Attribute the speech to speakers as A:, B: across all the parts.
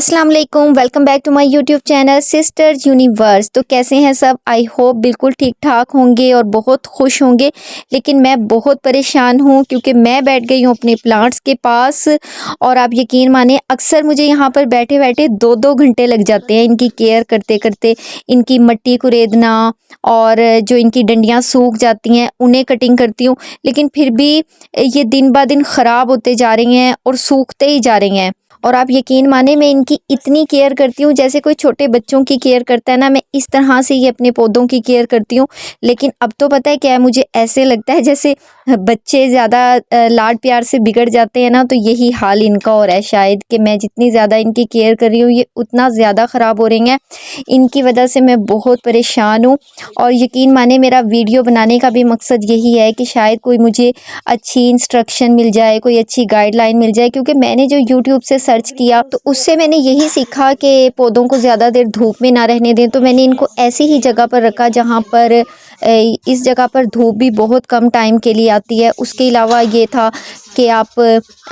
A: अस्सलाम वालेकुम, welcome back to my YouTube channel Sisters Universe. तो कैसे हैं सब? आई होप बिल्कुल ठीक ठाक होंगे और बहुत खुश होंगे। लेकिन मैं बहुत परेशान हूँ क्योंकि मैं बैठ गई हूँ अपने प्लांट्स के पास और आप यकीन माने अक्सर मुझे यहाँ पर बैठे बैठे दो दो घंटे लग जाते हैं इनकी केयर करते करते। इनकी मिट्टी कुरेदना और जो इनकी डंडियाँ सूख जाती हैं उन्हें कटिंग करती हूँ, लेकिन फिर भी ये दिन ब दिन ख़राब होते जा रही हैं और सूखते ही जा रही हैं। और आप यकीन माने मैं इनकी इतनी केयर करती हूँ जैसे कोई छोटे बच्चों की केयर करता है ना, मैं इस तरह से ये अपने पौधों की केयर करती हूँ। लेकिन अब तो पता है क्या है, मुझे ऐसे लगता है जैसे बच्चे ज़्यादा लाड प्यार से बिगड़ जाते हैं ना, तो यही हाल इनका हो रहा है शायद कि मैं जितनी ज़्यादा इनकी केयर कर रही हूँ ये उतना ज़्यादा ख़राब हो रही हैं। इनकी वजह से मैं बहुत परेशान हूँ और यकीन माने मेरा वीडियो बनाने का भी मकसद यही है कि शायद कोई मुझे अच्छी इंस्ट्रक्शन मिल जाए, कोई अच्छी गाइडलाइन मिल जाए। क्योंकि मैंने जो यूट्यूब से सर्च किया तो उससे मैंने यही सीखा कि पौधों को ज़्यादा देर धूप में ना रहने दें। तो मैंने इनको ऐसी ही जगह पर रखा जहाँ पर इस जगह पर धूप भी बहुत कम टाइम के लिए आती है। उसके अलावा ये था कि आप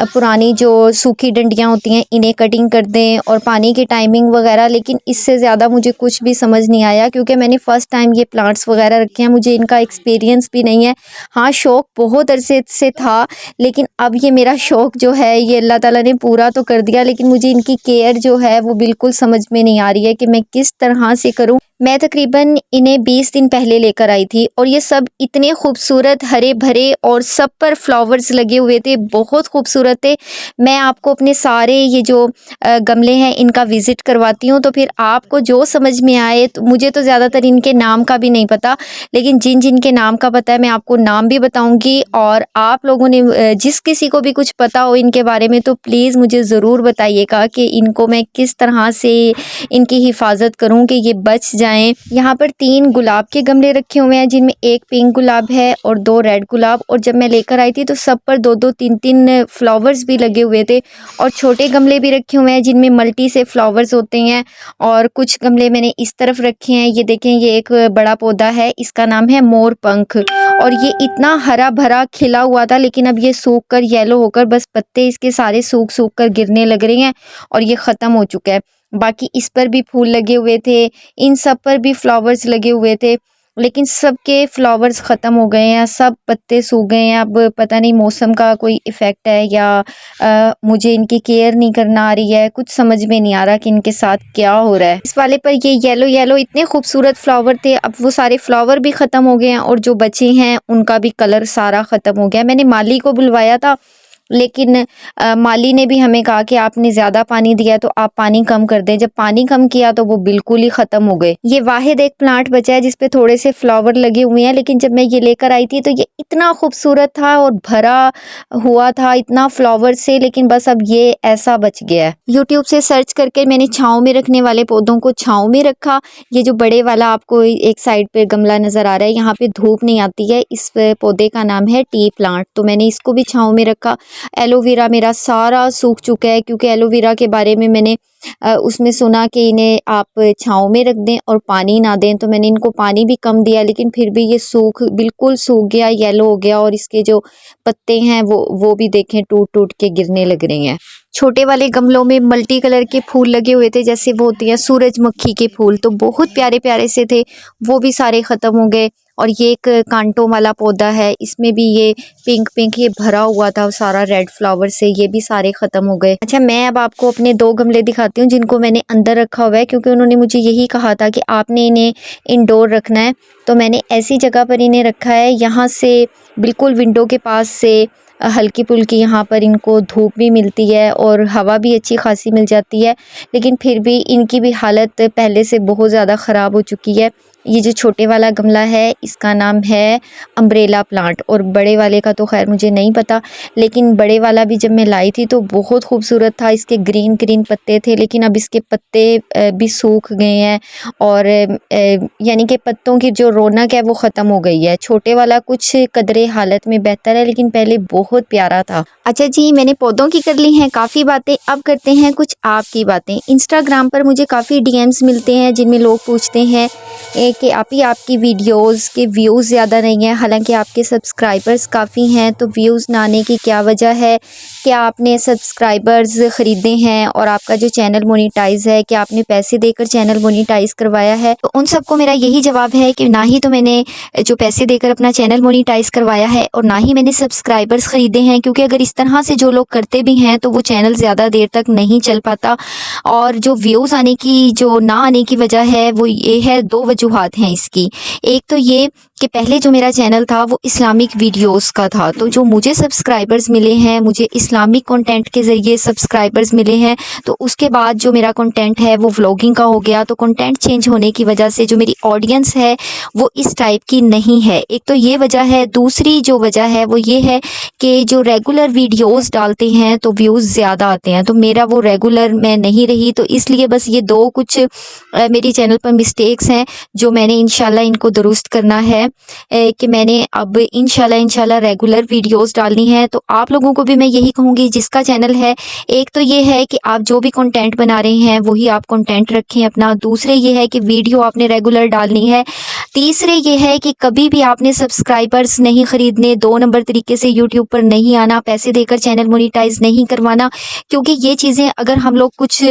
A: पुरानी जो सूखी डंडियाँ होती हैं इन्हें कटिंग कर दें और पानी की टाइमिंग वगैरह। लेकिन इससे ज़्यादा मुझे कुछ भी समझ नहीं आया क्योंकि मैंने फ़र्स्ट टाइम ये प्लांट्स वगैरह रखे हैं, मुझे इनका एक्सपीरियंस भी नहीं है। हाँ, शौक़ बहुत अरसे से था, लेकिन अब ये मेरा शौक़ जो है ये अल्लाह ताला ने पूरा तो कर दिया, लेकिन मुझे इनकी केयर जो है वो बिल्कुल समझ में नहीं आ रही है कि मैं किस तरह से करूं। मैं तकरीबन इन्हें 20 दिन पहले लेकर आई थी और ये सब इतने खूबसूरत हरे भरे और सब पर फ्लावर्स लगे हुए थे, बहुत खूबसूरत थे। मैं आपको अपने सारे ये जो गमले हैं इनका विज़िट करवाती हूँ, तो फिर आपको जो समझ में आए। तो मुझे तो ज़्यादातर इनके नाम का भी नहीं पता, लेकिन जिन जिन के नाम का पता है मैं आपको नाम भी बताऊंगी। और आप लोगों ने जिस किसी को भी कुछ पता हो इनके बारे में तो प्लीज़ मुझे ज़रूर बताइएगा कि इनको मैं किस तरह से इनकी हिफाजत करूं कि ये बच जाएं। यहाँ पर 3 गुलाब के गमले रखे हुए हैं जिनमें एक पिंक गुलाब है और 2 रेड गुलाब। और जब मैं लेकर आई थी तो सब पर 2-2 3-3 फ्लावर्स भी लगे हुए थे। और छोटे गमले भी रखे हुए हैं जिनमें मल्टी से फ्लावर्स होते हैं। और कुछ गमले मैंने इस तरफ रखे हैं, ये देखें, ये एक बड़ा पौधा है, इसका नाम है मोर पंख। और ये इतना हरा भरा खिला हुआ था, लेकिन अब ये सूख कर येलो होकर बस पत्ते इसके सारे सूख सूख कर गिरने लग रहे हैं और ये ख़त्म हो चुका है। बाकी इस पर भी फूल लगे हुए थे, इन सब पर भी फ्लावर्स लगे हुए थे, लेकिन सबके फ्लावर्स ख़त्म हो गए हैं, सब पत्ते सूख गए हैं। अब पता नहीं मौसम का कोई इफ़ेक्ट है या मुझे इनकी केयर नहीं करना आ रही है, कुछ समझ में नहीं आ रहा कि इनके साथ क्या हो रहा है। इस वाले पर ये येलो येलो इतने खूबसूरत फ्लावर थे, अब वो सारे फ्लावर भी ख़त्म हो गए हैं और जो बचे हैं उनका भी कलर सारा ख़त्म हो गया। मैंने माली को बुलवाया था, लेकिन माली ने भी हमें कहा कि आपने ज़्यादा पानी दिया तो आप पानी कम कर दें। जब पानी कम किया तो वो बिल्कुल ही ख़त्म हो गए। ये वाहिद एक प्लांट बचा है जिस पे थोड़े से फ्लावर लगे हुए हैं, लेकिन जब मैं ये लेकर आई थी तो ये इतना खूबसूरत था और भरा हुआ था इतना फ्लावर से, लेकिन बस अब ये ऐसा बच गया है। यूट्यूब से सर्च करके मैंने छाँव में रखने वाले पौधों को छाँव में रखा। ये जो बड़े वाला आपको एक साइड पे गमला नज़र आ रहा है, यहाँ पे धूप नहीं आती है, इस पौधे का नाम है टी प्लांट, तो मैंने इसको भी छाँव में रखा। एलोवेरा मेरा सारा सूख चुका है क्योंकि एलोवेरा के बारे में मैंने उसमें सुना कि इन्हें आप छाँव में रख दें और पानी ना दें, तो मैंने इनको पानी भी कम दिया, लेकिन फिर भी ये बिल्कुल सूख गया, येलो हो गया और इसके जो पत्ते हैं वो भी देखें टूट टूट के गिरने लग रहे हैं। छोटे वाले गमलों में मल्टी कलर के फूल लगे हुए थे, जैसे वो होती हैं सूरजमुखी के फूल, तो बहुत प्यारे प्यारे से थे, वो भी सारे ख़त्म हो गए। और ये एक कांटों वाला पौधा है, इसमें भी ये पिंक पिंक ये भरा हुआ था सारा रेड फ्लावर से, ये भी सारे ख़त्म हो गए। अच्छा, मैं अब आपको अपने 2 गमले दिखाती हूँ जिनको मैंने अंदर रखा हुआ है, क्योंकि उन्होंने मुझे यही कहा था कि आपने इन्हें इंडोर रखना है। तो मैंने ऐसी जगह पर इन्हें रखा है, यहाँ से बिल्कुल विंडो के पास से हल्की फुल्की यहाँ पर इनको धूप भी मिलती है और हवा भी अच्छी खासी मिल जाती है। लेकिन फिर भी इनकी भी हालत पहले से बहुत ज़्यादा ख़राब हो चुकी है। ये जो छोटे वाला गमला है इसका नाम है अम्ब्रेला प्लांट, और बड़े वाले का तो खैर मुझे नहीं पता, लेकिन बड़े वाला भी जब मैं लाई थी तो बहुत खूबसूरत था, इसके ग्रीन ग्रीन पत्ते थे, लेकिन अब इसके पत्ते भी सूख गए हैं और यानी कि पत्तों की जो रौनक है वो ख़त्म हो गई है। छोटे वाला कुछ कदरे हालत में बेहतर है, लेकिन पहले बहुत प्यारा था। अच्छा जी, मैंने पौधों की कर ली हैं काफ़ी बातें, अब करते हैं कुछ आपकी बातें। इंस्टाग्राम पर मुझे काफ़ी डीएम्स मिलते हैं जिनमें लोग पूछते हैं हैं कि आपकी वीडियोस के व्यूज़ ज़्यादा नहीं हैं, हालांकि आपके सब्सक्राइबर्स काफ़ी हैं, तो व्यूज़ ना आने की क्या वजह है? क्या आपने सब्सक्राइबर्स ख़रीदे हैं और आपका जो चैनल मोनेटाइज़ है, क्या आपने पैसे देकर चैनल मोनेटाइज़ करवाया है? तो उन सबको मेरा यही जवाब है कि ना ही तो मैंने जो पैसे देकर अपना चैनल मोनेटाइज़ करवाया है और ना ही मैंने सब्सक्राइबर्स ख़रीदे हैं, क्योंकि अगर इस तरह से जो लोग करते भी हैं तो वो चैनल ज़्यादा देर तक नहीं चल पाता। और जो व्यूज़ आने की जो ना आने की वजह है वो ये है, दो वजूहात हैं इसकी। एक तो ये कि पहले जो मेरा चैनल था वो इस्लामिक वीडियोस का था, तो जो मुझे सब्सक्राइबर्स मिले हैं, मुझे इस्लामिक कंटेंट के ज़रिए सब्सक्राइबर्स मिले हैं। तो उसके बाद जो मेरा कंटेंट है वो व्लॉगिंग का हो गया, तो कंटेंट चेंज होने की वजह से जो मेरी ऑडियंस है वो इस टाइप की नहीं है। एक तो ये वजह है। दूसरी जो वजह है वो ये है कि जो रेगुलर वीडियोस डालते हैं तो व्यूज़ ज़्यादा आते हैं, तो मेरा वो रेगुलर मैं नहीं रही, तो इसलिए बस ये दो कुछ मेरी चैनल पर मिस्टेक्स हैं जो मैंने इंशाल्लाह इनको दुरुस्त करना है, कि मैंने अब इंशाल्लाह रेगुलर वीडियोस डालनी है। तो आप लोगों को भी मैं यही कहूँगी जिसका चैनल है, एक तो ये है कि आप जो भी कंटेंट बना रहे हैं वही आप कंटेंट रखें अपना। दूसरे ये है कि वीडियो आपने रेगुलर डालनी है। तीसरे ये है कि कभी भी आपने सब्सक्राइबर्स नहीं ख़रीदने, 2 नंबर तरीके से यूट्यूब पर नहीं आना, पैसे देकर चैनल मोनेटाइज़ नहीं करवाना, क्योंकि ये चीज़ें अगर हम लोग कुछ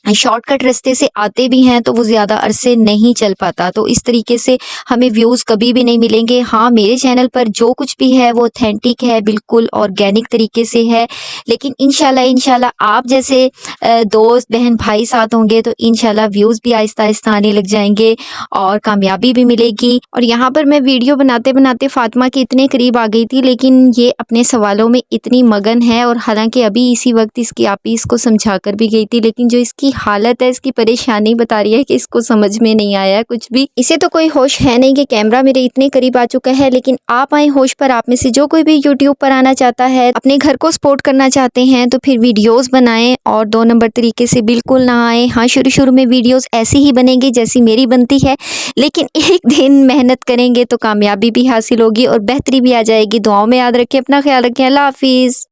A: शॉर्टकट रास्ते से आते भी हैं तो वो ज़्यादा अरसे नहीं चल पाता, तो इस तरीके से हमें व्यूज़ कभी भी नहीं मिलेंगे। हाँ, मेरे चैनल पर जो कुछ भी है वो ऑथेंटिक है, बिल्कुल ऑर्गेनिक तरीके से है, लेकिन इंशाल्लाह आप जैसे दोस्त बहन भाई साथ होंगे तो इंशाल्लाह व्यूज़ भी आहिस्ता आहिस्ता आने लग जाएंगे और कामयाबी भी मिलेगी। और यहाँ पर मैं वीडियो बनाते बनाते फ़ातिमा के इतने करीब आ गई थी, लेकिन ये अपने सवालों में इतनी मगन है, और हालांकि अभी इसी वक्त इसकी आपी इसको समझा कर भी गई थी, लेकिन जो इसकी हालत है, इसकी परेशानी बता रही है कि इसको समझ में नहीं आया कुछ भी। इसे तो कोई होश है नहीं कि कैमरा मेरे इतने करीब आ चुका है, लेकिन आप आए होश पर। आप में से जो कोई भी यूट्यूब पर आना चाहता है, अपने घर को सपोर्ट करना चाहते हैं, तो फिर वीडियोस बनाएं और 2 नंबर तरीके से बिल्कुल ना आए। हाँ, शुरू में वीडियोस ऐसी ही बनेंगी जैसी मेरी बनती है, लेकिन एक दिन मेहनत करेंगे तो कामयाबी भी हासिल होगी और बेहतरी भी आ जाएगी। दुआओं में याद रखें, अपना ख्याल रखें। अल्लाह हाफिज़।